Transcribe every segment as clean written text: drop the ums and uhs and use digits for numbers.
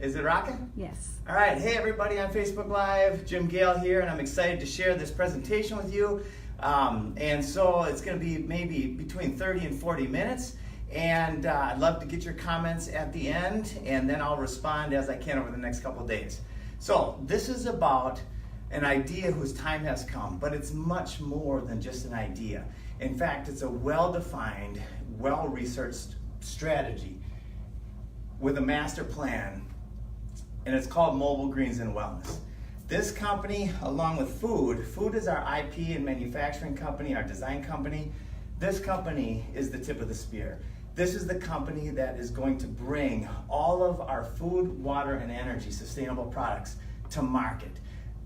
Is it rocking? Yes. All right, hey everybody on Facebook Live, Jim Gale here, and I'm excited to share this presentation with you. And so it's going to be maybe between 30 and 40 minutes, and I'd love to get your comments at the end, and then I'll respond as I can over the next couple of days. So this is about an idea whose time has come, but it's much more than just an idea. In fact, it's a well-defined, well-researched strategy with a master plan, and it's called Microgreens and Wellness. This company, along with food is our IP and manufacturing company, our design company. This company is the tip of the spear. This is the company that is going to bring all of our food, water, and energy sustainable products to market.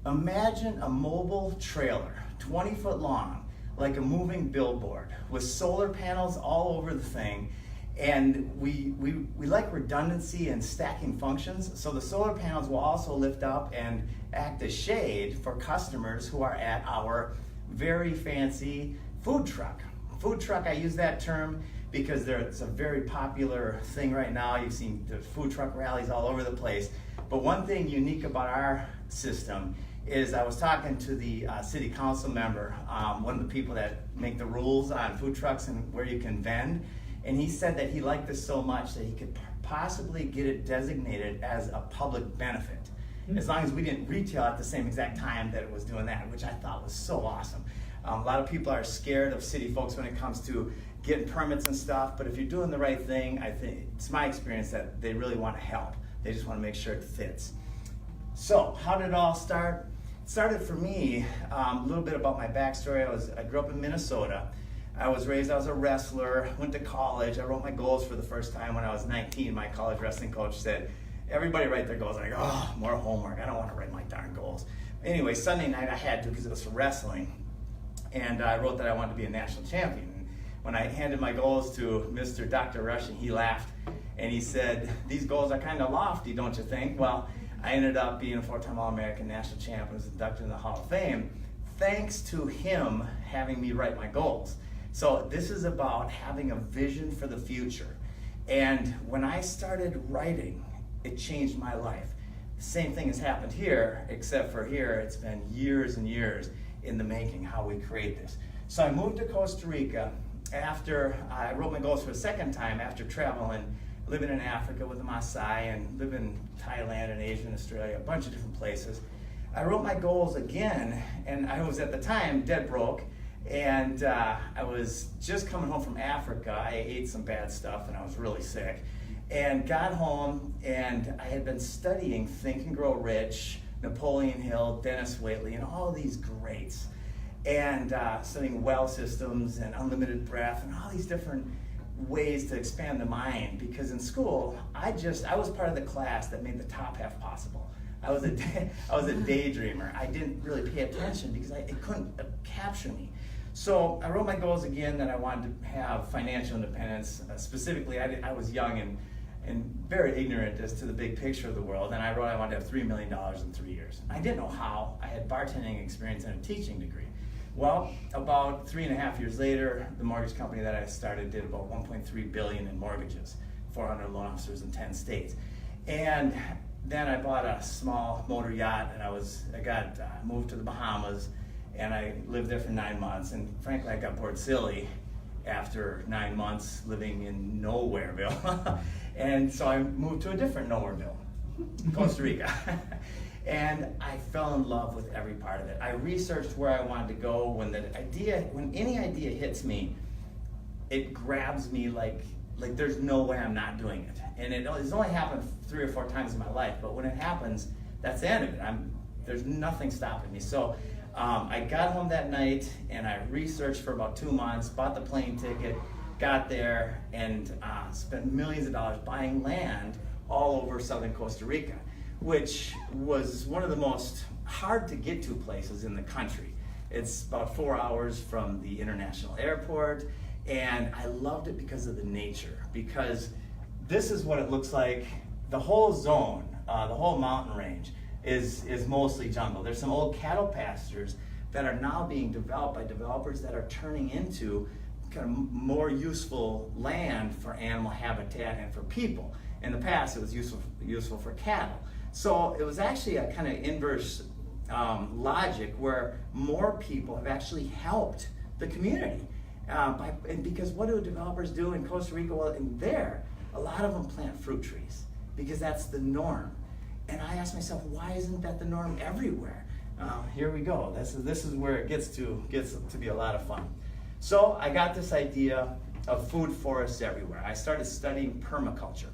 Imagine a mobile trailer, 20 foot long, like a moving billboard, with solar panels all over the thing. And we like redundancy and stacking functions, so the solar panels will also lift up and act as shade for customers who are at our very fancy food truck. Food truck, I use that term because it's a very popular thing right now. You've seen the food truck rallies all over the place. But one thing unique about our system is I was talking to the city council member, one of the people that make the rules on food trucks and where you can vend. And he said that he liked this so much that he could possibly get it designated as a public benefit, as long as we didn't retail at the same exact time that it was doing that, which I thought was so awesome. A lot of people are scared of city folks when it comes to getting permits and stuff, but if you're doing the right thing, I think it's my experience that they really want to help. They just want to make sure it fits. So how did it all start? It started for me, a little bit about my backstory. I grew up in Minnesota. I was raised, I was a wrestler, went to college. I wrote my goals for the first time when I was 19. My college wrestling coach said, everybody write their goals. I go, oh, more homework. I don't want to write my darn goals. Anyway, Sunday night I had to because it was for wrestling. And I wrote that I wanted to be a national champion. And when I handed my goals to Mr. Dr. Russian, he laughed and he said, these goals are kind of lofty, don't you think? Well, I ended up being a 4-time All-American national champion, was inducted in the Hall of Fame, thanks to him having me write my goals. So this is about having a vision for the future. And when I started writing, it changed my life. The same thing has happened here, except for here, it's been years and years in the making, how we create this. So I moved to Costa Rica after I wrote my goals for a second time after traveling, living in Africa with the Maasai and living in Thailand and Asia and Australia, a bunch of different places. I wrote my goals again, and I was at the time dead broke. And I was just coming home from Africa. I ate some bad stuff and I was really sick. And got home and I had been studying Think and Grow Rich, Napoleon Hill, Dennis Waitley, and all these greats. And studying well systems and unlimited breath and all these different ways to expand the mind. Because in school, I was part of the class that made the top half possible. I was a daydreamer. I didn't really pay attention because it couldn't capture me. So I wrote my goals again that I wanted to have financial independence. Specifically, I was young and very ignorant as to the big picture of the world, and I wrote I wanted to have $3 million in 3 years. I didn't know how. I had bartending experience and a teaching degree. Well, about 3.5 years later, the mortgage company that I started did about $1.3 billion in mortgages, 400 loan officers in 10 states. And then I bought a small motor yacht, and I got moved to the Bahamas, and I lived there for 9 months. And frankly, I got bored silly after 9 months living in Nowhereville. And so I moved to a different Nowhereville, Costa Rica. And I fell in love with every part of it. I researched where I wanted to go. When any idea hits me, it grabs me like there's no way I'm not doing it. And it's only happened 3 or 4 times in my life, but when it happens, that's the end of it. There's nothing stopping me. So I got home that night and I researched for about 2 months, bought the plane ticket, got there, and spent millions of dollars buying land all over southern Costa Rica, which was one of the most hard to get to places in the country. It's about 4 hours from the international airport, and I loved it because of the nature, because this is what it looks like. The whole zone, the whole mountain range is mostly jungle. There's some old cattle pastures that are now being developed by developers that are turning into kind of more useful land for animal habitat and for people. In the past, it was useful for cattle. So it was actually a kind of inverse logic where more people have actually helped the community. And because what do developers do in Costa Rica? Well, in there, a lot of them plant fruit trees because that's the norm. And I asked myself, why isn't that the norm everywhere? Here we go. This is where it gets to be a lot of fun. So I got this idea of food forests everywhere. I started studying permaculture.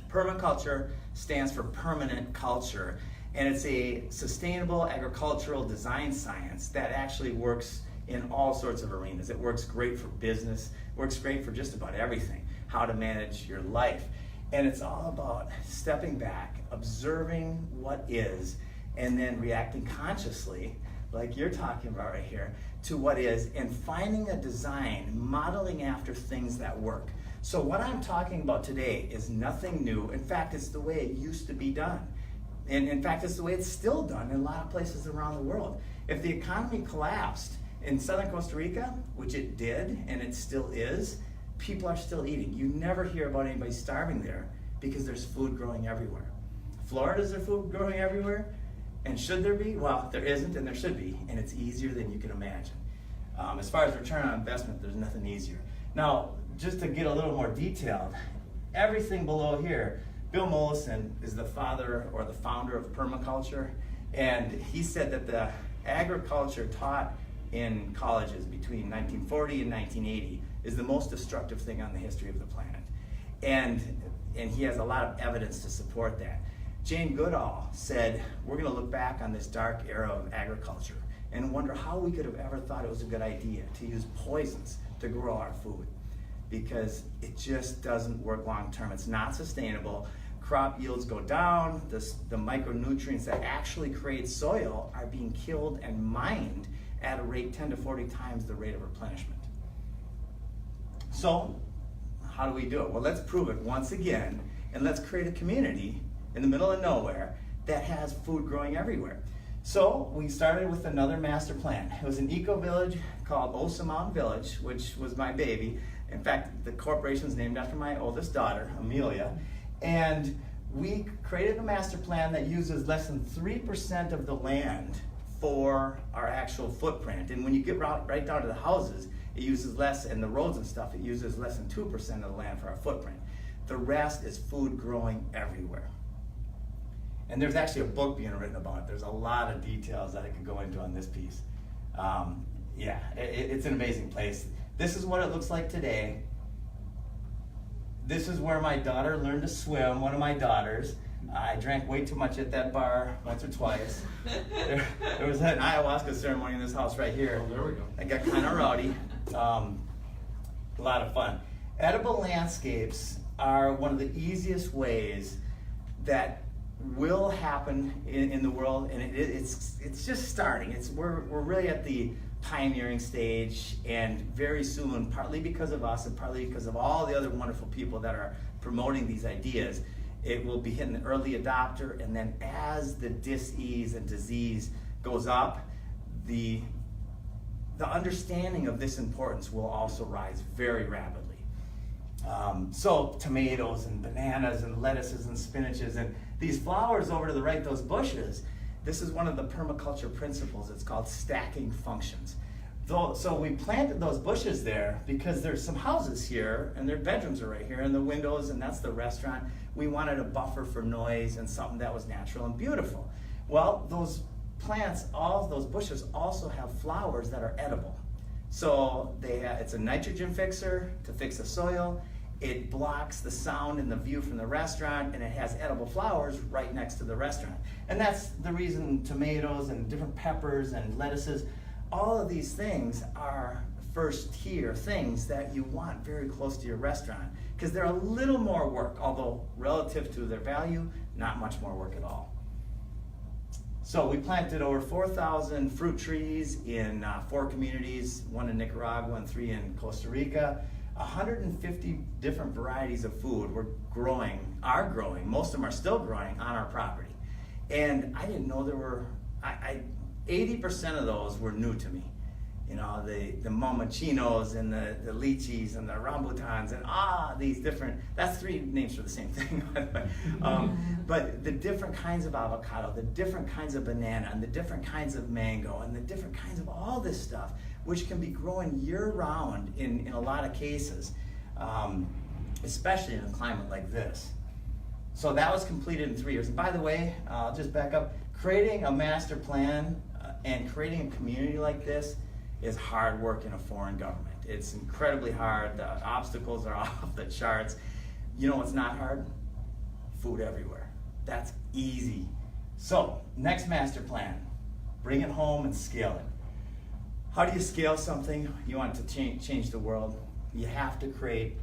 Permaculture stands for permanent culture, and it's a sustainable agricultural design science that actually works in all sorts of arenas. It works great for business, works great for just about everything, how to manage your life. And it's all about stepping back, observing what is, and then reacting consciously, like you're talking about right here, to what is, and finding a design, modeling after things that work. So what I'm talking about today is nothing new. In fact, it's the way it used to be done. And in fact, it's the way it's still done in a lot of places around the world. If the economy collapsed in southern Costa Rica, which it did, and it still is, people are still eating. You never hear about anybody starving there because there's food growing everywhere. Florida, is there food growing everywhere? And should there be? Well, there isn't and there should be, and it's easier than you can imagine. As far as return on investment, there's nothing easier. Now, just to get a little more detailed, everything below here, Bill Mollison is the father or the founder of permaculture, and he said that the agriculture taught in colleges between 1940 and 1980 is the most destructive thing on the history of the planet. And he has a lot of evidence to support that. Jane Goodall said, we're going to look back on this dark era of agriculture and wonder how we could have ever thought it was a good idea to use poisons to grow our food, because it just doesn't work long term. It's not sustainable. Crop yields go down. The micronutrients that actually create soil are being killed and mined at a rate 10 to 40 times the rate of replenishment. So how do we do it? Well, let's prove it once again, and let's create a community in the middle of nowhere that has food growing everywhere. So we started with another master plan. It was an eco-village called Osa Mountain Village, which was my baby. In fact, the corporation's named after my oldest daughter, Amelia. And we created a master plan that uses less than 3% of the land for our actual footprint. And when you get right down to the houses, it uses less, and the roads and stuff, it uses less than 2% of the land for our footprint. The rest is food growing everywhere. And there's actually a book being written about it. There's a lot of details that I could go into on this piece. It's an amazing place. This is what it looks like today. This is where my daughter learned to swim, one of my daughters. I drank way too much at that bar once or twice. There was an ayahuasca ceremony in this house right here. Oh, there we go. I got kind of rowdy. A lot of fun. Edible landscapes are one of the easiest ways that will happen in the world, and it's just starting. We're really at the pioneering stage, and very soon, partly because of us and partly because of all the other wonderful people that are promoting these ideas, it will be hitting the early adopter, and then as the dis-ease and disease goes up, the understanding of this importance will also rise very rapidly. So tomatoes and bananas and lettuces and spinaches and these flowers over to the right, those bushes, this is one of the permaculture principles. It's called stacking functions. So we planted those bushes there because there's some houses here and their bedrooms are right here and the windows, and that's the restaurant. We wanted a buffer for noise and something that was natural and beautiful. Well, those plants, all of those bushes also have flowers that are edible. So it's a nitrogen fixer to fix the soil. It blocks the sound and the view from the restaurant, and it has edible flowers right next to the restaurant. And that's the reason tomatoes and different peppers and lettuces, all of these things are first tier things that you want very close to your restaurant, because they're a little more work, although relative to their value, not much more work at all. So we planted over 4,000 fruit trees in 4 communities, 1 in Nicaragua and 3 in Costa Rica. 150 different varieties of food are growing, most of them are still growing on our property. And I didn't know there were, 80% of those were new to me. you know, the momochinos and the lychees and the rambutans and these different, that's 3 names for the same thing, by the way. But the different kinds of avocado, the different kinds of banana, and the different kinds of mango, and the different kinds of all this stuff, which can be growing year-round in a lot of cases, especially in a climate like this. So that was completed in 3 years. And by the way, I'll just back up. Creating a master plan and creating a community like this is hard work in a foreign government. It's incredibly hard. The obstacles are off the charts. You know what's not hard? Food everywhere. That's easy. So, next master plan. Bring it home and scale it. How do you scale something? You want to change the world? You have to create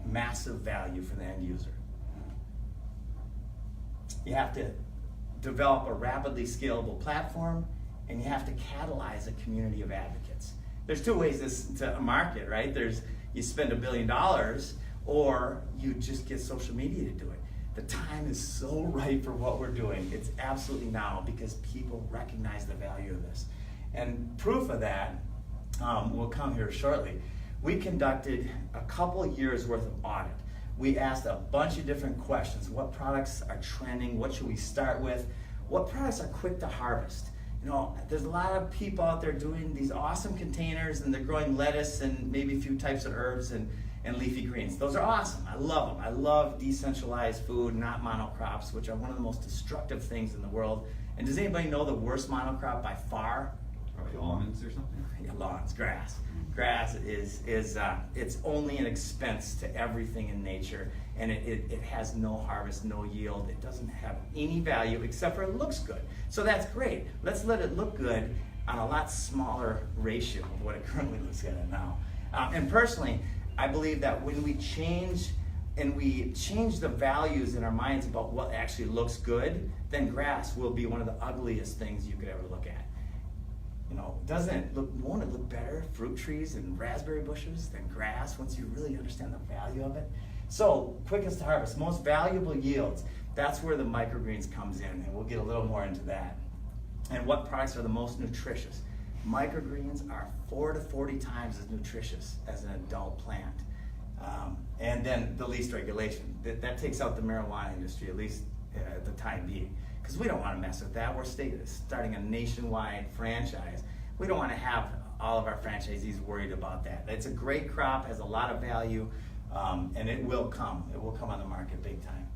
massive value for the end user. You have to develop a rapidly scalable platform, and you have to catalyze a community of advocates. There's 2 ways to market, right? There's you spend $1 billion, or you just get social media to do it. The time is so right for what we're doing. It's absolutely now, because people recognize the value of this. And proof of that will come here shortly. We conducted a couple of years worth of audit. We asked a bunch of different questions. What products are trending? What should we start with? What products are quick to harvest? You know, there's a lot of people out there doing these awesome containers, and they're growing lettuce and maybe a few types of herbs and leafy greens. Those are awesome. I love them. I love decentralized food, not monocrops, which are one of the most destructive things in the world. And does anybody know the worst monocrop by far? Probably almonds or something? Yeah, lawns, grass. Grass is it's only an expense to everything in nature, and it has no harvest, no yield. It doesn't have any value except for it looks good. So that's great. Let's let it look good on a lot smaller ratio of what it currently looks at now. And personally, I believe that when we change the values in our minds about what actually looks good, then grass will be one of the ugliest things you could ever look at. You know, won't it look better, fruit trees and raspberry bushes, than grass once you really understand the value of it? So, quickest to harvest, most valuable yields, that's where the microgreens comes in, and we'll get a little more into that. And what products are the most nutritious? Microgreens are 4 to 40 times as nutritious as an adult plant. And then the least regulation. That takes out the marijuana industry, at least at the time being. Because we don't want to mess with that. We're starting a nationwide franchise. We don't want to have all of our franchisees worried about that. It's a great crop, has a lot of value, and it will come. It will come on the market big time.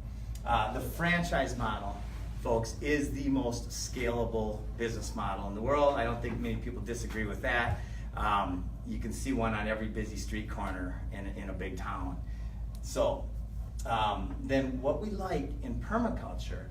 The franchise model, folks, is the most scalable business model in the world. I don't think many people disagree with that. You can see one on every busy street corner in a big town. So then what we like in permaculture,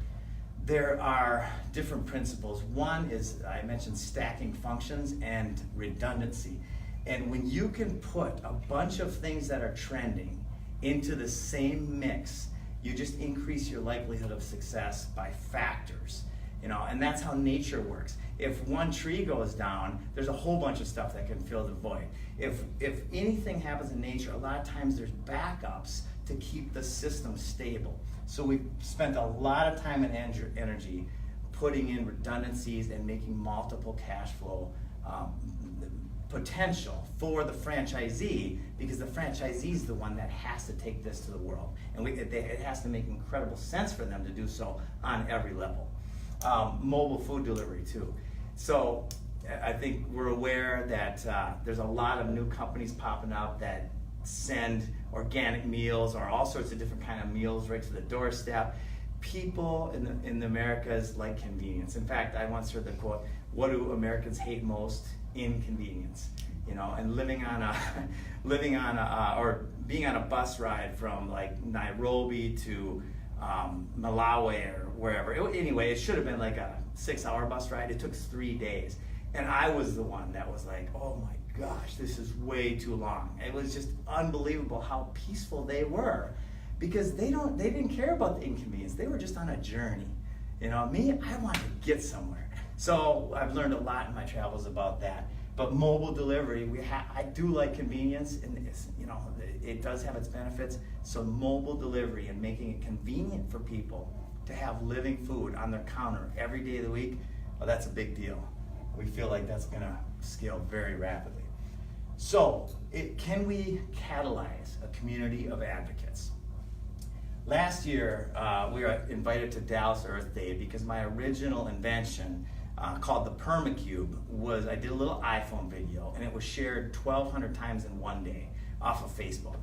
there are different principles. One is, I mentioned stacking functions and redundancy. And when you can put a bunch of things that are trending into the same mix, you just increase your likelihood of success by factors. You know, and that's how nature works. If one tree goes down, there's a whole bunch of stuff that can fill the void. If anything happens in nature, a lot of times there's backups to keep the system stable. So we've spent a lot of time and energy putting in redundancies and making multiple cash flow potential for the franchisee, because the franchisee is the one that has to take this to the world. And it has to make incredible sense for them to do so on every level. Mobile food delivery too. So I think we're aware that there's a lot of new companies popping up that send organic meals or all sorts of different kind of meals right to the doorstep. People in the Americas like convenience. In fact, I once heard the quote, "What do Americans hate most? Inconvenience." You know, and or being on a bus ride from like Nairobi to Malawi or wherever. Anyway, it should have been like a 6-hour bus ride. It took 3 days. And I was the one that was like, oh my gosh, this is way too long. It was just unbelievable how peaceful they were, because they didn't care about the inconvenience. They were just on a journey. You know, me, I wanted to get somewhere. So I've learned a lot in my travels about that. But mobile delivery, I do like convenience, and you know, it does have its benefits. So mobile delivery and making it convenient for people to have living food on their counter every day of the week, well, that's a big deal. we feel like that's going to scale very rapidly. So, can we catalyze a community of advocates? Last year, we were invited to Dallas Earth Day because my original invention, called the Permacube, was I did a little iPhone video, and it was shared 1,200 times in one day off of Facebook.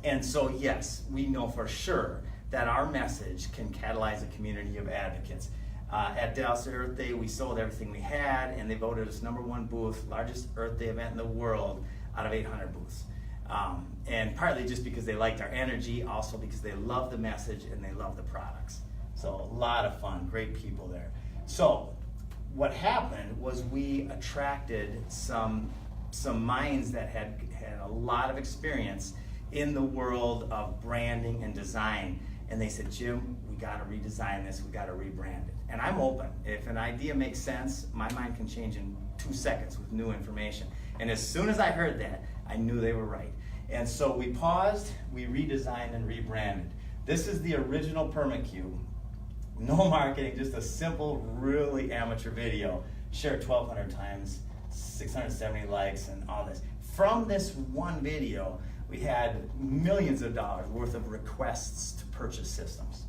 And so, yes, we know for sure that our message can catalyze a community of advocates. At Dallas Earth Day, we sold everything we had, and they voted us #1 booth, largest Earth Day event in the world out of 800 booths. And partly just because they liked our energy, also because they love the message and they love the products. So a lot of fun, great people there. So what happened was we attracted some minds that had a lot of experience in the world of branding and design. And they said, Jim, we got to redesign this, we got to rebrand it. And I'm open. If an idea makes sense, my mind can change in 2 seconds with new information. And as soon as I heard that, I knew they were right. And so we paused, we redesigned and rebranded. This is the original Permacube. No marketing, just a simple, really amateur video. Shared 1,200 times, 670 likes and all this. From this one video, we had millions of dollars worth of requests to purchase systems.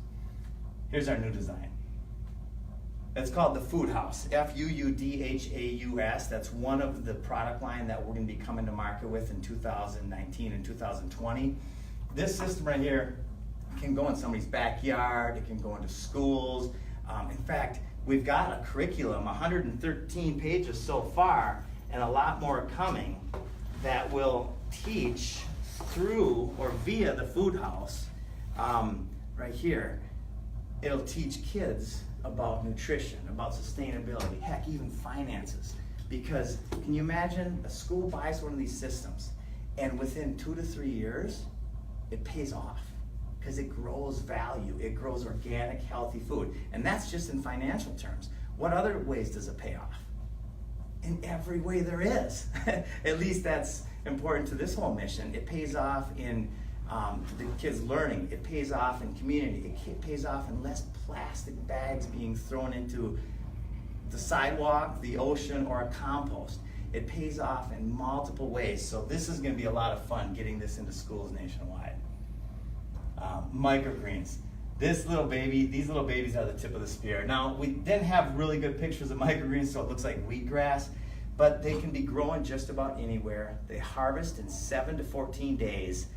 Here's our new design. It's called the Food House, F-U-U-D-H-A-U-S. That's one of the product line that we're going to be coming to market with in 2019 and 2020. This system right here can go in somebody's backyard, it can go into schools. In fact, we've got a curriculum, 113 pages so far, and a lot more coming that will teach through or via the Food House. Right here, it'll teach kids about nutrition, about sustainability, heck, even finances. Because can you imagine a school buys one of these systems and within 2 to 3 years, it pays off because it grows value, it grows organic, healthy food. And that's just in financial terms. What other ways does it pay off? In every way there is. At least that's important to this whole mission. It pays off in the kids learning. It pays off in community. It pays off in less plastic bags being thrown into the sidewalk, the ocean, or a compost. It pays off in multiple ways. So this is going to be a lot of fun getting this into schools nationwide. Microgreens. These little babies are the tip of the spear. Now, we didn't have really good pictures of microgreens, so it looks like wheatgrass, but they can be growing just about anywhere. They harvest in 7 to 14 days.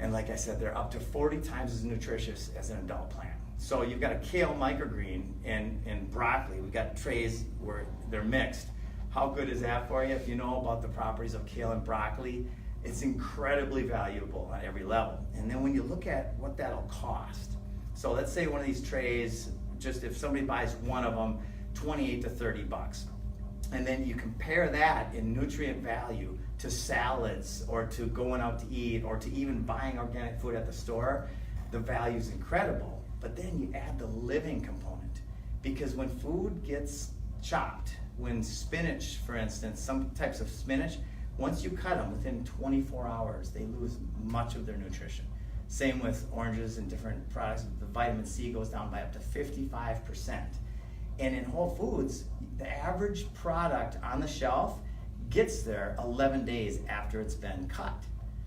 And like I said, they're up to 40 times as nutritious as an adult plant. So you've got a kale microgreen and broccoli. We've got trays where they're mixed. How good is that for you? If you know about the properties of kale and broccoli, it's incredibly valuable on every level. And then when you look at what that'll cost, so let's say one of these trays, just if somebody buys one of them, 28 to 30 bucks. And then you compare that in nutrient value to salads or to going out to eat or to even buying organic food at the store, the value is incredible. But then you add the living component, because when food gets chopped, when spinach, for instance, some types of spinach, once you cut them within 24 hours, they lose much of their nutrition. Same with oranges and different products. The vitamin C goes down by up to 55%. And in Whole Foods, the average product on the shelf gets there 11 days after it's been cut.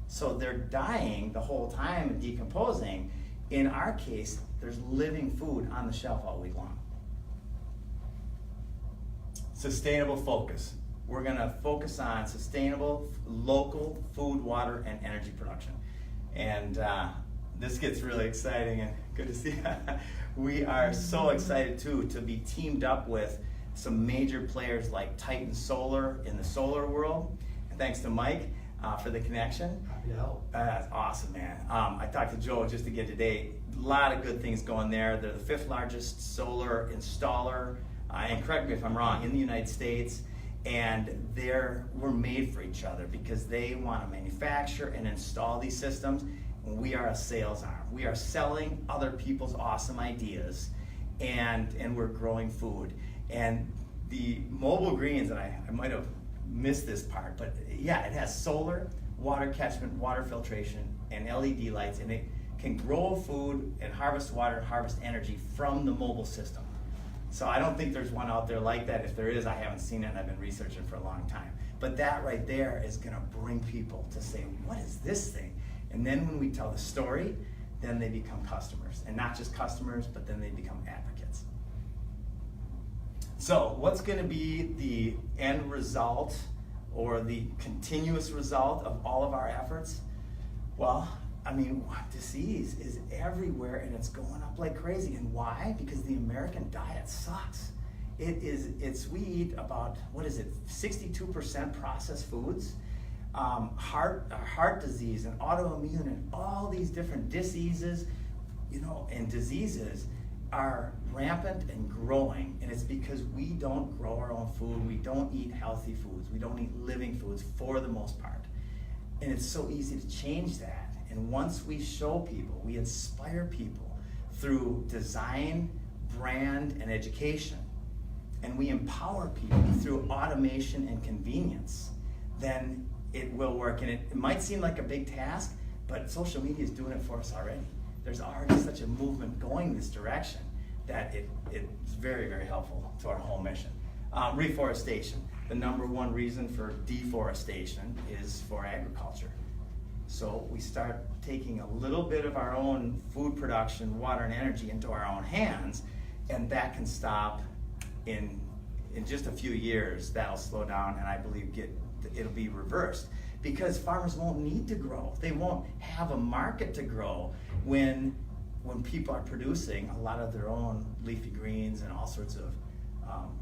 So they're dying the whole time and decomposing. In our case, there's living food on the shelf all week long. Sustainable focus. We're gonna focus on sustainable, local food, water, and energy production. And this gets really exciting and good to see. We are so excited too to be teamed up with some major players like Titan Solar in the solar world. And thanks to Mike for the connection. Happy to help. That's awesome, man. I talked to Joe just again today. A lot of good things going there. They're the 5th largest solar installer, and correct me if I'm wrong, in the United States. And we're made for each other because they want to manufacture and install these systems. And we are a sales arm. We are selling other people's awesome ideas, and we're growing food. And the mobile greens, and I might have missed this part, but yeah, it has solar, water catchment, water filtration, and LED lights, and it can grow food and harvest water, harvest energy from the mobile system. So I don't think there's one out there like that. If there is, I haven't seen it, and I've been researching for a long time. But that right there is gonna bring people to say, what is this thing? And then when we tell the story, then they become customers. And not just customers, but then they become advocates. So what's gonna be the end result or the continuous result of all of our efforts? Well, I mean, disease is everywhere and it's going up like crazy. And why? Because the American diet sucks. We eat about, 62% processed foods. Heart disease and autoimmune and all these different diseases, and diseases are rampant and growing, and it's because we don't grow our own food, we don't eat healthy foods, we don't eat living foods for the most part. And it's so easy to change that. And once we show people, we inspire people through design, brand, and education, and we empower people through automation and convenience, then it will work. And it might seem like a big task, but social media is doing it for us already. There's already such a movement going this direction that it's very, very helpful to our whole mission. Reforestation. The number one reason for deforestation is for agriculture. So we start taking a little bit of our own food production, water, and energy into our own hands, and that can stop in just a few years. That'll slow down, and I believe it'll be reversed, because farmers won't need to grow. They won't have a market to grow when people are producing a lot of their own leafy greens and all sorts of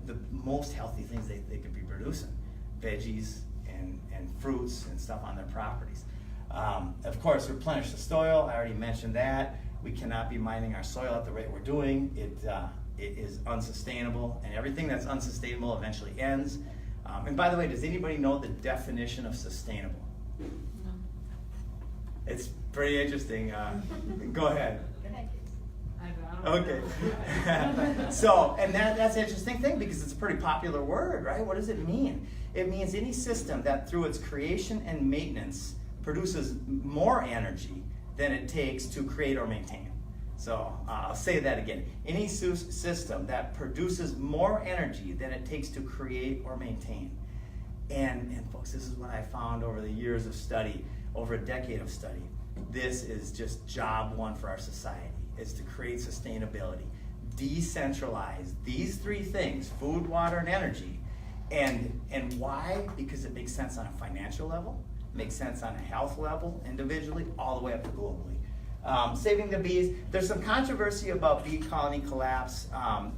the most healthy things they could be producing, veggies and fruits and stuff on their properties. Of course, replenish the soil. I already mentioned that. We cannot be mining our soil at the rate we're doing. It is unsustainable, and everything that's unsustainable eventually ends. And by the way, does anybody know the definition of sustainable? No. It's pretty interesting. Go ahead. Okay. So, and that's an interesting thing, because it's a pretty popular word, right? What does it mean? It means any system that through its creation and maintenance produces more energy than it takes to create or maintain. So I'll say that again. Any system that produces more energy than it takes to create or maintain. And folks, this is what I found over the years of study, over a decade of study. This is just job one for our society, is to create sustainability. Decentralize these three things, food, water, and energy. And why? Because it makes sense on a financial level, makes sense on a health level, individually, all the way up to globally. Saving the bees. There's some controversy about bee colony collapse.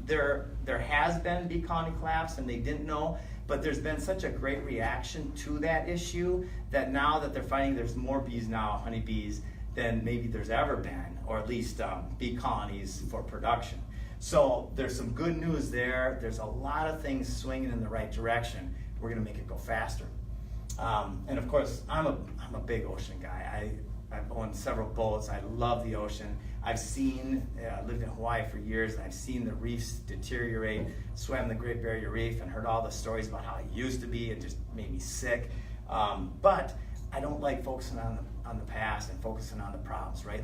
There has been bee colony collapse, and they didn't know, but there's been such a great reaction to that issue that now that they're finding there's more bees now, honeybees, than maybe there's ever been, or at least bee colonies for production. So there's some good news there. There's a lot of things swinging in the right direction. We're gonna make it go faster. And of course, I'm a big ocean guy. I've owned several boats. I love the ocean. I've lived in Hawaii for years, and I've seen the reefs deteriorate, swam the Great Barrier Reef, and heard all the stories about how it used to be. It just made me sick. But I don't like focusing on the past and focusing on the problems, right?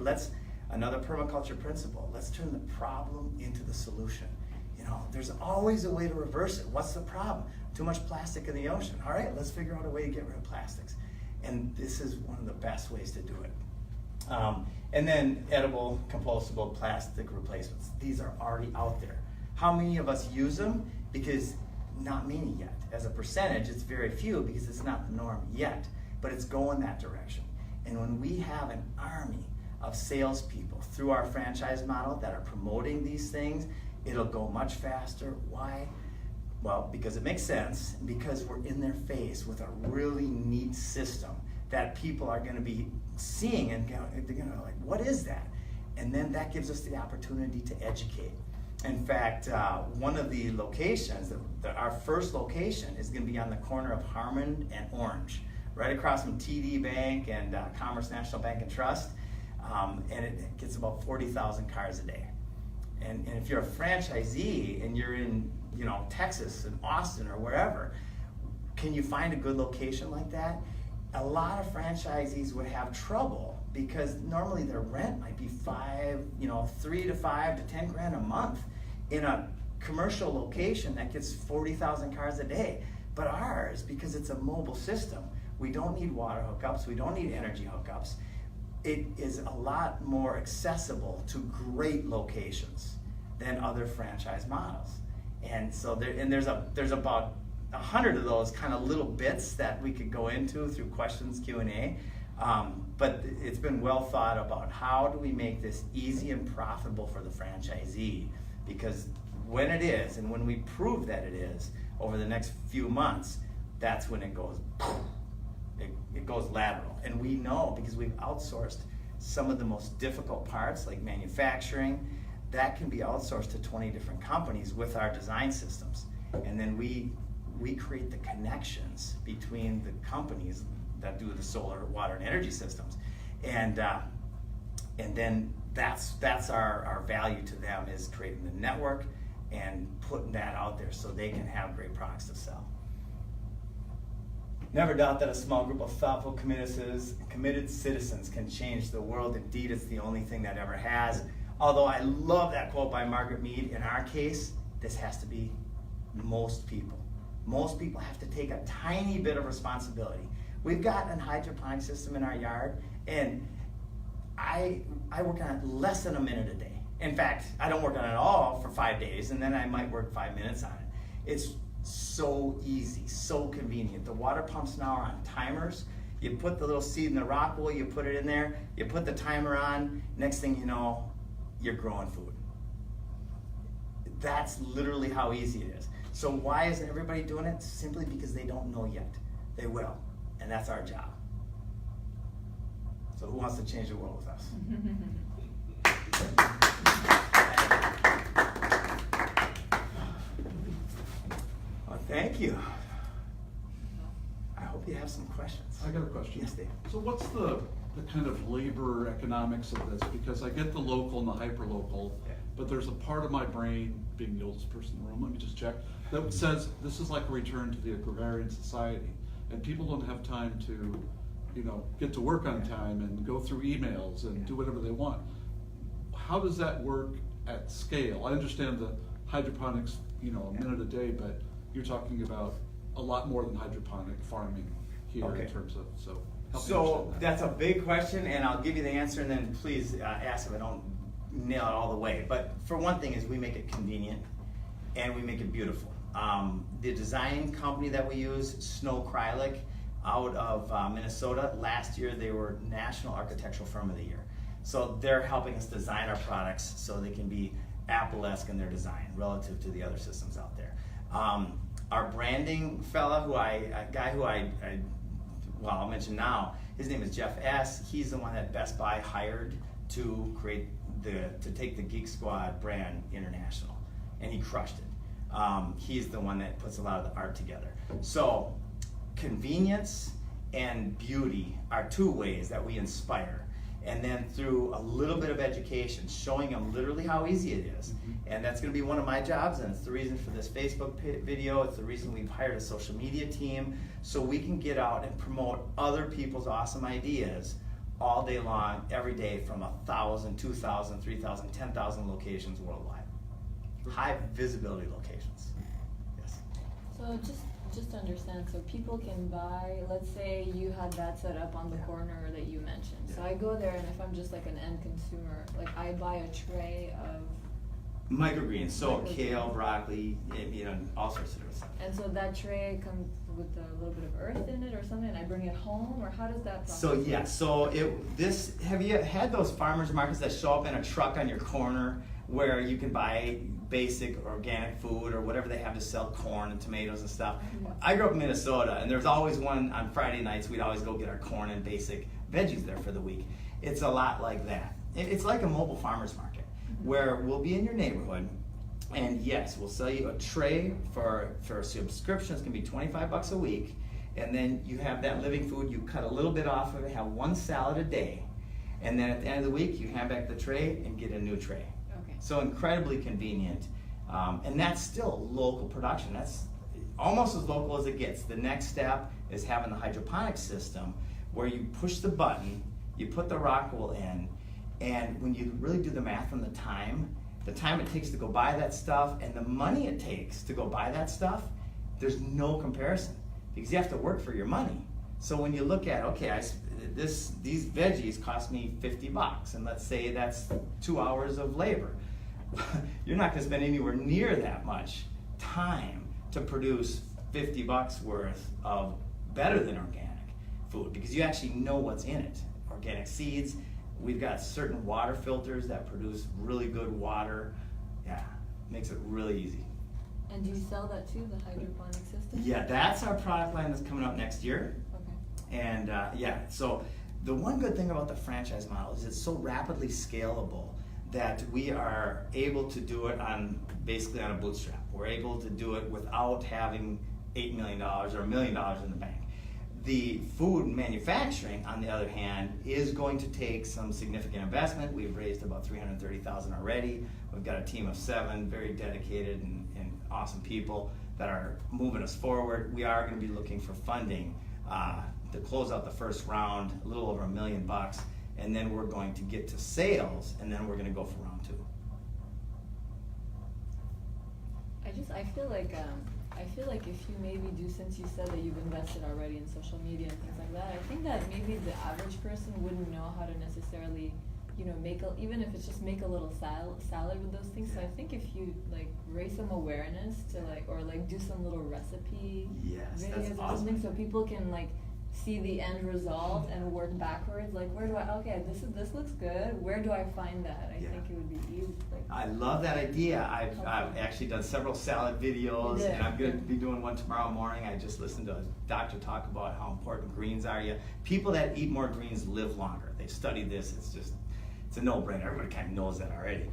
Another permaculture principle, let's turn the problem into the solution. There's always a way to reverse it. What's the problem? Too much plastic in the ocean. All right, let's figure out a way to get rid of plastics. And this is one of the best ways to do it. And then edible, compostable plastic replacements. These are already out there. How many of us use them? Because not many yet. As a percentage, it's very few, because it's not the norm yet, but it's going that direction. And when we have an army of salespeople through our franchise model that are promoting these things, it'll go much faster. Why? Well, because it makes sense, because we're in their face with a really neat system that people are going to be seeing, and they're going to like, what is that? And then that gives us the opportunity to educate. In fact, one of the locations, our first location, is going to be on the corner of Harmon and Orange, right across from TD Bank and Commerce National Bank and Trust, and it gets about 40,000 cars a day. And if you're a franchisee and you're in Texas and Austin or wherever, can you find a good location like that? A lot of franchisees would have trouble, because normally their rent might be $3 to $5 to $10 grand a month in a commercial location that gets 40,000 cars a day. But ours, because it's a mobile system, we don't need water hookups, we don't need energy hookups. It is a lot more accessible to great locations than other franchise models. And so there's about 100 of those kind of little bits that we could go into through questions, Q&A. But it's been well thought about how do we make this easy and profitable for the franchisee, because when it is, and when we prove that it is over the next few months, that's when it goes lateral. And we know, because we've outsourced some of the most difficult parts like manufacturing, that can be outsourced to 20 different companies with our design systems. And then we create the connections between the companies that do the solar, water, and energy systems. And then that's our value to them, is creating the network and putting that out there so they can have great products to sell. Never doubt that a small group of thoughtful, committed citizens can change the world. Indeed, it's the only thing that ever has. Although I love that quote by Margaret Mead, in our case, this has to be most people. Most people have to take a tiny bit of responsibility. We've got an hydroponic system in our yard, and I work on it less than a minute a day. In fact, I don't work on it at all for 5 days, and then I might work 5 minutes on it. It's so easy, so convenient. The water pumps now are on timers. You put the little seed in the rock wool, you put it in there, you put the timer on, next thing you know, you're growing food. That's literally how easy it is. So why isn't everybody doing it? Simply because they don't know yet. They will, and that's our job. So who wants to change the world with us? Well, thank you. I hope you have some questions. I got a question. Yes, Dave. So what's the kind of labor economics of this? Because I get the local and the hyper-local, but there's a part of my brain, being the oldest person in the room, let me just check, that says this is like a return to the agrarian society. And people don't have time to, get to work on time and go through emails and do whatever they want. How does that work at scale? I understand the hydroponics, a minute a day, but you're talking about a lot more than hydroponic farming here in terms of, so help me understand that. That's a big question, and I'll give you the answer, and then please ask if I don't nail it all the way. But for one thing is we make it convenient, and we make it beautiful. The design company that we use, Snow Krylik, out of Minnesota, last year they were National Architectural Firm of the Year. So they're helping us design our products so they can be Apple-esque in their design relative to the other systems out there. Our branding fella, I'll mention now, his name is Jeff S. He's the one that Best Buy hired to take the Geek Squad brand international, and he crushed it. He's the one that puts a lot of the art together. So convenience and beauty are two ways that we inspire. And then through a little bit of education, showing them literally how easy it is. And that's gonna be one of my jobs, and it's the reason for this Facebook video. It's the reason we've hired a social media team, so we can get out and promote other people's awesome ideas all day long, every day, from 1,000, 2,000, 3,000, 10,000 locations worldwide. High visibility locations. Yes. So just to understand, so people can buy, let's say you had that set up on the corner that you mentioned. So I go there, and if I'm just like an end consumer, like I buy a tray of Microgreens, so kale, broccoli, all sorts of different stuff. and so that tray comes with a little bit of earth in it or something, and I bring it home, or how does that process So have you had those farmers markets that show up in a truck on your corner where you can buy basic organic food or whatever they have to sell, corn and tomatoes and stuff? I grew up in Minnesota, and there's always one on Friday nights. We'd always go get our corn and basic veggies there for the week. It's a lot like that. It's like a mobile farmers market where we'll be in your neighborhood, and yes, we'll sell you a tray for subscriptions. Can be $25 a week, and then you have that living food. You cut a little bit off of it, have one salad a day, and then at the end of the week you hand back the tray and get a new tray. Okay. So incredibly convenient, and that's still local production. That's almost as local as it gets. The next step is having the hydroponic system where you push the button, you put the rock wool in, and when you really do the math on the time, the time it takes to go buy that stuff and the money it takes to go buy that stuff, there's no comparison because you have to work for your money. So when you look at, okay, these veggies cost me $50, and let's say that's 2 hours of labor. You're not going to spend anywhere near that much time to produce $50 worth of better than organic food because you actually know what's in it. Organic seeds, we've got certain water filters that produce really good water. Yeah, makes it really easy. And do you sell that too, the hydroponic system? Yeah, that's our product line that's coming up next year. Okay. And yeah, so the one good thing about the franchise model is it's so rapidly scalable that we are able to do it basically on a bootstrap. We're able to do it without having $8 million or $1 million in the bank. The food manufacturing, on the other hand, is going to take some significant investment. We've raised about $330,000 already. We've got a team of 7 very dedicated and awesome people that are moving us forward. We are going to be looking for funding to close out the first round, a little over $1 million, and then we're going to get to sales, and then we're going to go for round 2. I feel like if you maybe do, since you said that you've invested already in social media and things like that, I think that maybe the average person wouldn't know how to necessarily, even if it's just make a little salad with those things. So I think if you raise some awareness to or do some little recipe Yes, videos that's or awesome. something, so people can see the end result and work backwards. Where do this looks good. Where do I find that? I think it would be easy. I love that idea. I've actually done several salad videos, and I'm going to be doing one tomorrow morning. I just listened to a doctor talk about how important greens are. People that eat more greens live longer. They've studied this. It's a no-brainer. Everybody kind of knows that already.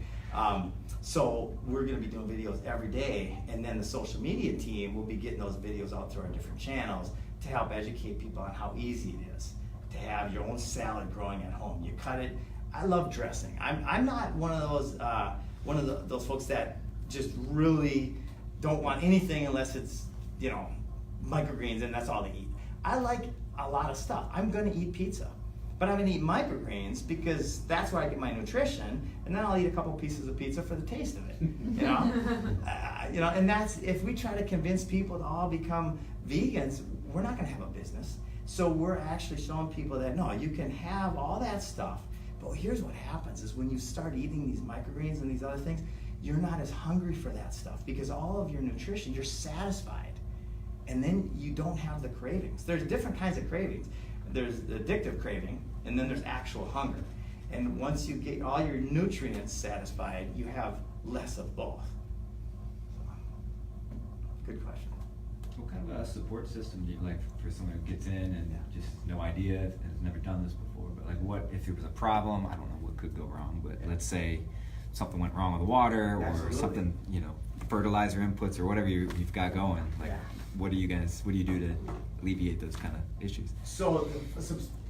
So we're going to be doing videos every day, and then the social media team will be getting those videos out through our different channels to help educate people on how easy it is to have your own salad growing at home. You cut it. I love dressing. I'm not one of those folks that just really don't want anything unless it's microgreens and that's all they eat. I like a lot of stuff. I'm going to eat pizza, but I'm going to eat microgreens because that's where I get my nutrition, and then I'll eat a couple pieces of pizza for the taste of it. And that's, if we try to convince people to all become vegans, we're not going to have a business. So we're actually showing people that no, you can have all that stuff, but here's what happens is when you start eating these microgreens and these other things, you're not as hungry for that stuff because all of your nutrition, you're satisfied, and then you don't have the cravings. There's different kinds of cravings. There's the addictive craving, and then there's actual hunger. And once you get all your nutrients satisfied, you have less of both. Good question. What kind of a support system do you like for someone who gets in and just no idea, has never done this before, but what if there was a problem? I don't know what could go wrong, but let's say something went wrong with the water or Absolutely. something, fertilizer inputs or whatever you've got going. What do you do to alleviate those kind of issues? So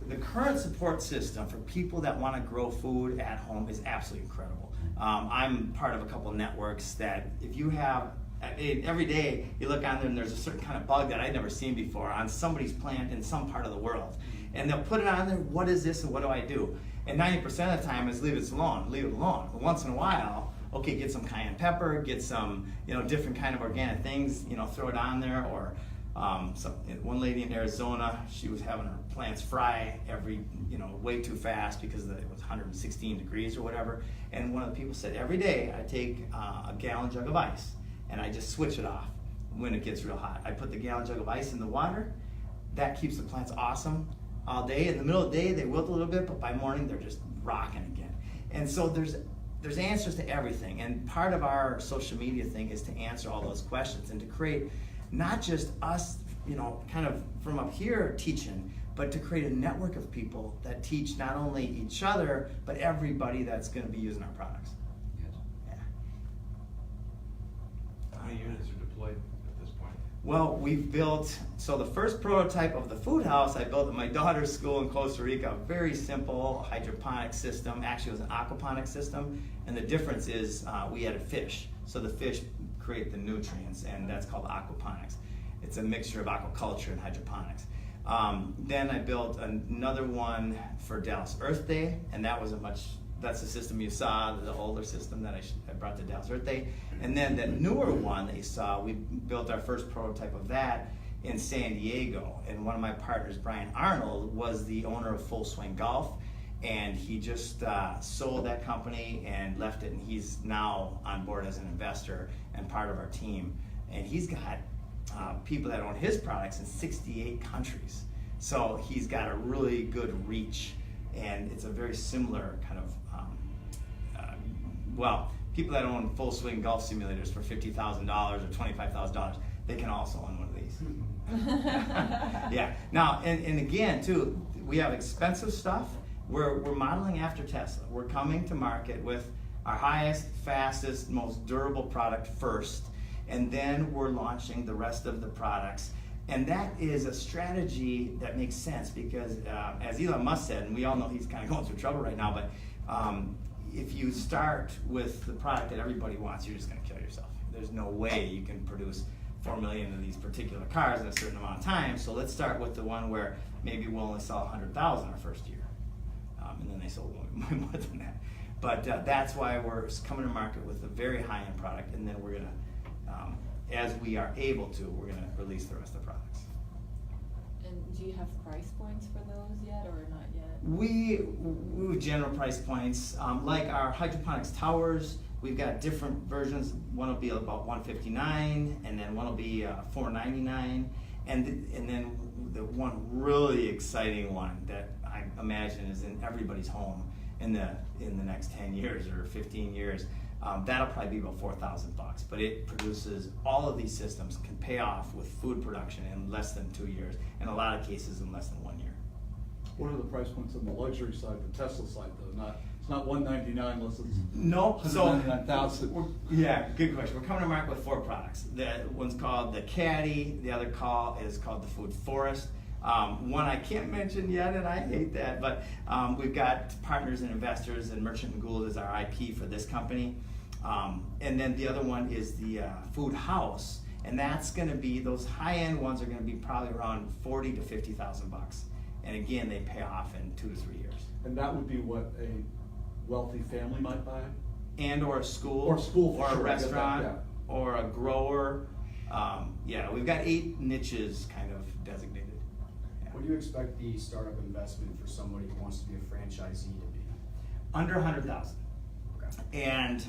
the current support system for people that want to grow food at home is absolutely incredible. I'm part of a couple of networks that if you have, every day you look on there and there's a certain kind of bug that I'd never seen before on somebody's plant in some part of the world. And they'll put it on there, what is this and what do I do? And 90% of the time is leave it alone. But once in a while, okay, get some cayenne pepper, get some different kind of organic things, throw it on there. Or one lady in Arizona, she was having her plants fry way too fast because it was 116 degrees or whatever. And one of the people said, every day I take a gallon jug of ice and I just switch it off when it gets real hot. I put the gallon jug of ice in the water. That keeps the plants awesome all day. In the middle of the day, they wilt a little bit, but by morning, they're just rocking again. And so there's answers to everything. And part of our social media thing is to answer all those questions and to create not just us, kind of from up here teaching, but to create a network of people that teach not only each other, but everybody that's going to be using our products. Yeah. How many units are deployed at this point? Well, we've built, so the first prototype of the food house I built at my daughter's school in Costa Rica, a very simple hydroponic system. Actually, it was an aquaponic system, and the difference is we added fish. So the fish create the nutrients, and that's called aquaponics. It's a mixture of aquaculture and hydroponics. Then I built another one for Dallas Earth Day, and that was a much that's the system you saw, the older system that I brought to Dallas Earth Day. And then the newer one that you saw, we built our first prototype of that in San Diego. And one of my partners, Brian Arnold, was the owner of Full Swing Golf. And he just sold that company and left it, and he's now on board as an investor and part of our team. And he's got people that own his products in 68 countries. So he's got a really good reach, and it's a very similar kind of, people that own Full Swing golf simulators for $50,000 or $25,000, they can also own one of these. Yeah. Now, and again, too, we have expensive stuff. We're modeling after Tesla. We're coming to market with our highest, fastest, most durable product first, and then we're launching the rest of the products. And that is a strategy that makes sense because, as Elon Musk said, and we all know he's kind of going through trouble right now, but if you start with the product that everybody wants, you're just going to kill yourself. There's no way you can produce 4 million of these particular cars in a certain amount of time. So let's start with the one where maybe we'll only sell 100,000 our first year. And then they sold more than that. But that's why we're coming to market with a very high-end product, and then we're going to, as we are able to, we're going to release the rest of the products. And do you have price points for those yet, or not yet? We have general price points. Like our hydroponics towers, we've got different versions. One will be about $159, and then one will be $499, and then the one really exciting one that I imagine is in everybody's home in the next 10 years or 15 years. That'll probably be about $4,000, but it produces all of these systems, can pay off with food production in less than 2 years, in a lot of cases in less than 1 year. What are the price points on the luxury side, the Tesla side though? It's not $199 unless it's No, so $199,000. yeah, good question. We're coming to market with 4 products. The one's called the Caddy. The other is called the Food Forest. One I can't mention yet, and I hate that, but we've got partners and investors, and Merchant & Gould is our IP for this company. And then the other one is the Food House, and that's going to be, those high-end ones are going to be probably around $40,000 to $50,000. And again, they pay off in 2 to 3 years. And that would be what a wealthy family might buy? And or a school, Or school, for or a sure, I get that, restaurant, yeah. or a grower. Yeah, we've got 8 niches kind of designated. Yeah. What do you expect the startup investment for somebody who wants to be a franchisee to be? Under 100,000. Okay. And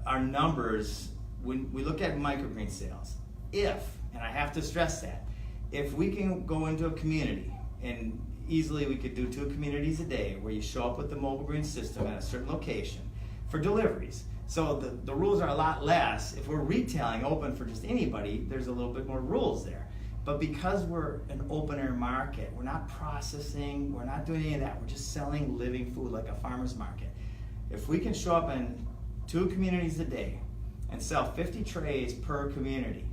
our numbers, when we look at microgreen sales, and I have to stress that, if we can go into a community, and easily we could do 2 communities a day where you show up with the mobile green system at a certain location for deliveries. So the rules are a lot less. If we're retailing open for just anybody, there's a little bit more rules there. But because we're an open air market, we're not processing, we're not doing any of that. We're just selling living food like a farmer's market. If we can show up in 2 communities a day and sell 50 trays per community,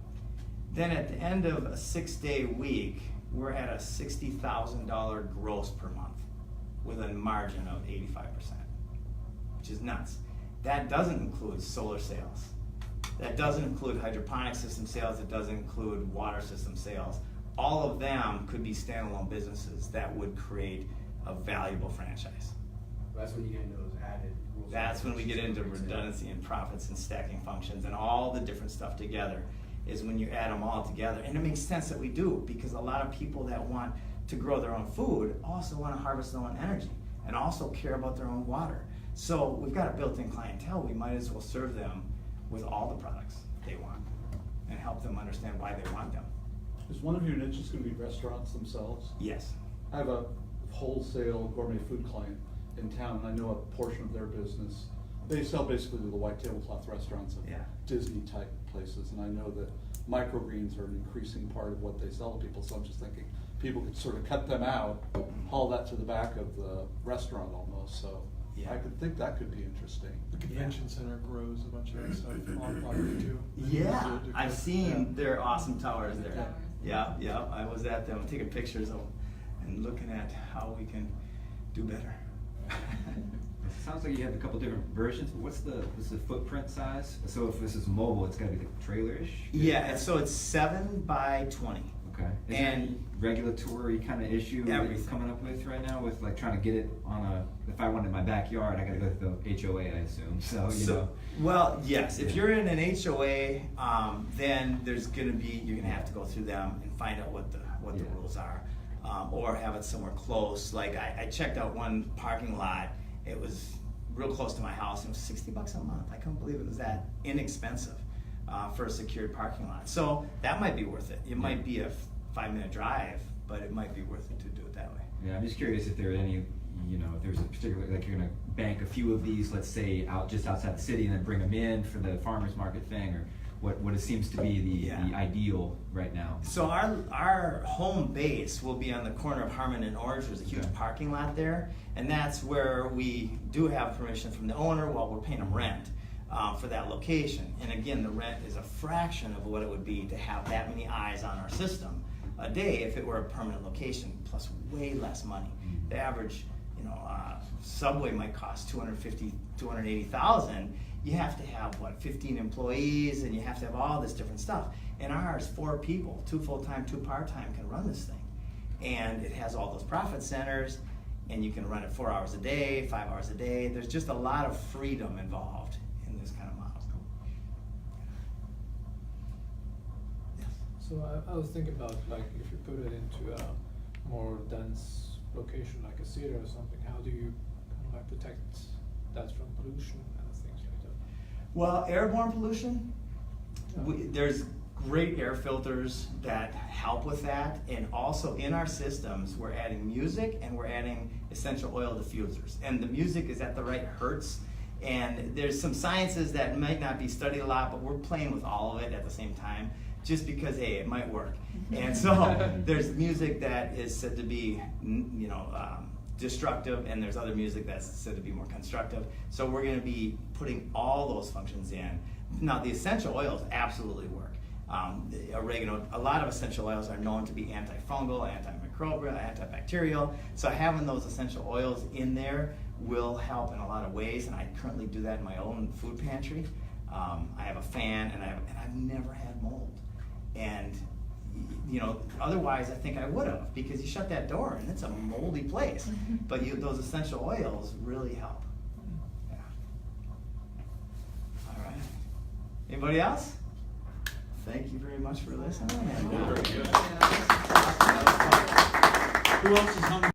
then at the end of a 6-day week, we're at a $60,000 gross per month with a margin of 85%, which is nuts. That doesn't include solar sales. That doesn't include hydroponic system sales. It doesn't include water system sales. All of them could be standalone businesses that would create a valuable franchise. That's when you get into those added rules. That's when we get into redundancy and profits and stacking functions and all the different stuff together, is when you add them all together. And it makes sense that we do, because a lot of people that want to grow their own food also want to harvest their own energy and also care about their own water. So we've got a built-in clientele. We might as well serve them with all the products they want and help them understand why they want them. Is one of your niches going to be restaurants themselves? Yes. I have a wholesale gourmet food client in town, and I know a portion of their business. They sell basically to the white tablecloth restaurants of Yeah. Disney-type places, and I know that microgreens are an increasing part of what they sell to people, so I'm just thinking people could sort of cut them out, haul that to the back of the restaurant almost, so Yeah. I could think that could be interesting. The convention center grows a bunch of that stuff on property too. Yeah, I've seen Yeah. their awesome towers there. Towers. Yeah, I was at them taking pictures of them and looking at how we can do better. It sounds like you have a couple different versions. What's the footprint size? So if this is mobile, it's got to be like trailerish? Yeah, and so it's 7 by 20. Okay. Is there And- any regulatory kind of issue that you're Everything. coming up with right now with like trying to get it on a, if I wanted my backyard, I gotta go to the HOA, I assume, so, you know. Well, yes, if you're in an HOA, then there's gonna be, you're gonna have to go through them and find out what the Yeah. rules are. Or have it somewhere close, like I checked out one parking lot, it was real close to my house, it was $60 a month, I couldn't believe it was that inexpensive, for a secured parking lot. So that might be worth it, it might be a 5-minute drive, but it might be worth it to do it that way. Yeah, I'm just curious if there are any, you know, if there's a particular, like you're gonna bank a few of these, let's say, out just outside the city and then bring them in for the farmer's market thing, or what it seems to be the ideal right now. So our home base will be on the corner of Harmon and Orange. There's a huge parking lot there, and that's where we do have permission from the owner while we're paying them rent for that location. And again, the rent is a fraction of what it would be to have that many eyes on our system a day if it were a permanent location, plus way less money. The average, subway might cost $250,000, $280,000. You have to have 15 employees, and you have to have all this different stuff. And ours, 4 people, 2 full-time, 2 part-time, can run this thing. And it has all those profit centers, and you can run it 4 hours a day, 5 hours a day. There's just a lot of freedom involved in this kind of model. Yes. So I was thinking about, like, if you put it into a more dense location like a city or something, how do you kind of like protect that from pollution and things like that? Well, airborne pollution, there's great air filters that help with that, and also in our systems we're adding music and we're adding essential oil diffusers, and the music is at the right hertz, and there's some sciences that might not be studied a lot, but we're playing with all of it at the same time just because, hey, it might work. And so there's music that is said to be destructive, and there's other music that's said to be more constructive. So we're going to be putting all those functions in. Now, the essential oils absolutely work. The oregano, a lot of essential oils are known to be antifungal, antimicrobial, antibacterial. So having those essential oils in there will help in a lot of ways, and I currently do that in my own food pantry. I have a fan, and I've never had mold. And otherwise I think I would have, because you shut that door and it's a moldy place. But those essential oils really help. Yeah. All right. Anybody else? Thank you very much for listening. Very good. Who else is hungry?